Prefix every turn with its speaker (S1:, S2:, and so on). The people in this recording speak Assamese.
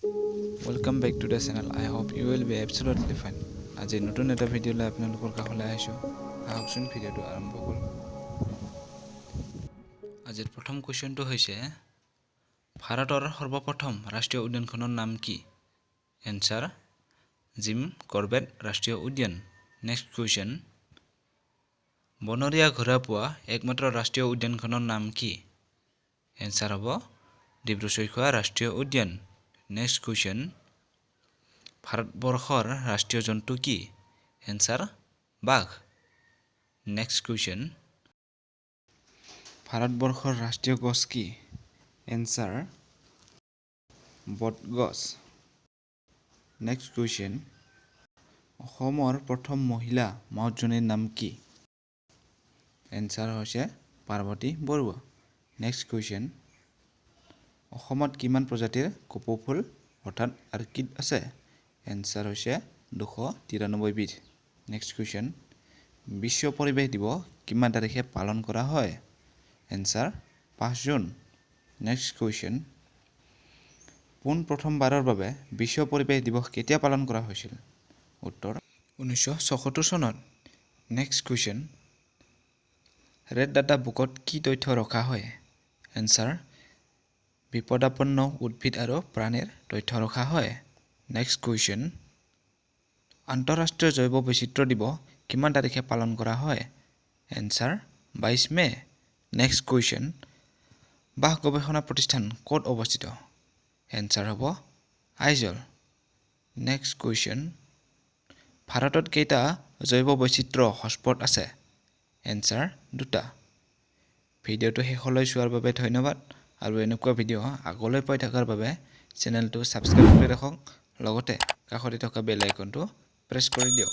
S1: Welcome back to the channel. I hope you will be absolutely fine. আজি নতুন এটা ভিডিও লৈ আপোনালোকৰ কাষলৈ আহিছো। আহকচোন ভিডিওটো আৰম্ভ কৰোঁ। আজিৰ প্ৰথম কোৱেশ্চনটো হৈছে ভাৰতৰ সৰ্বপ্ৰথম ৰাষ্ট্ৰীয় উদ্যানখনৰ নাম কি? এনসাৰ জিম কৰবেট ৰাষ্ট্ৰীয় উদ্যান। নেক্সট কোৱেশ্চন বনৰীয়া ঘোঁৰা পোৱা একমাত্ৰ ৰাষ্ট্ৰীয় উদ্যানখনৰ নাম কি? এনসাৰ হ'ব ডিব্ৰু-চৈখোৱা ৰাষ্ট্ৰীয় উদ্যান। নেক্সট কোৱেশ্চন ভাৰতবৰ্ষৰ ৰাষ্ট্ৰীয় জন্তু কি? এনসাৰ বাঘ। নেক্সট কোৱেশ্চন ভাৰতবৰ্ষৰ ৰাষ্ট্ৰীয় গছ কি? এনসাৰ বটগছ। নেক্সট কুৱেশ্যন অসমৰ প্ৰথম মহিলা মাউতজনীৰ নাম কি? এনসাৰ হৈছে পাৰ্বতী বৰুৱা। নেক্সট কুৱেশ্যন অসমত কিমান প্ৰজাতিৰ কপৌ ফুল অৰ্থাৎ অৰ্কিড আছে? এনসাৰ হৈছে 293 বিধ। নেক্সট কুৱেশ্যন বিশ্ব পৰিৱেশ দিৱস কিমান তাৰিখে পালন কৰা হয়? Answer 5 June. নেক্সট কুৱেশ্যন পোন প্ৰথমবাৰৰ বাবে বিশ্ব পৰিৱেশ দিৱস কেতিয়া পালন কৰা হৈছিল? উত্তৰ 1976 চনত। নেক্সট কুৱেশ্যন ৰেড ডাটা বুকত কি তথ্য ৰখা হয়? এনসাৰ বিপদাপন্ন উদ্ভিদ আৰু প্ৰাণীৰ তথ্য ৰখা হয়। নেক্সট কুৱেশ্যন আন্তঃৰাষ্ট্ৰীয় জৈৱ বৈচিত্ৰ্য দিৱস কিমান তাৰিখে পালন কৰা হয়? এনসাৰ 22 মে। নেক্সট কুৱেশ্যন বাঘ গৱেষণা প্ৰতিষ্ঠান ক'ত অৱস্থিত? এনসাৰ হ'ব আইজল। নেক্সট কুৱেশ্যন ভাৰতত কেইটা জৈৱ বৈচিত্ৰ্য হটস্পট আছে? এনসাৰ 2টা। ভিডিওটো শেষলৈ চোৱাৰ বাবে ধন্যবাদ আৰু এনেকুৱা ভিডিও আগলৈ পাই থকাৰ বাবে চেনেলটো ছাবস্ক্ৰাইব কৰি ৰাখক লগতে কাষতে থকা বেল আইকনটো প্ৰেছ কৰি দিয়ক।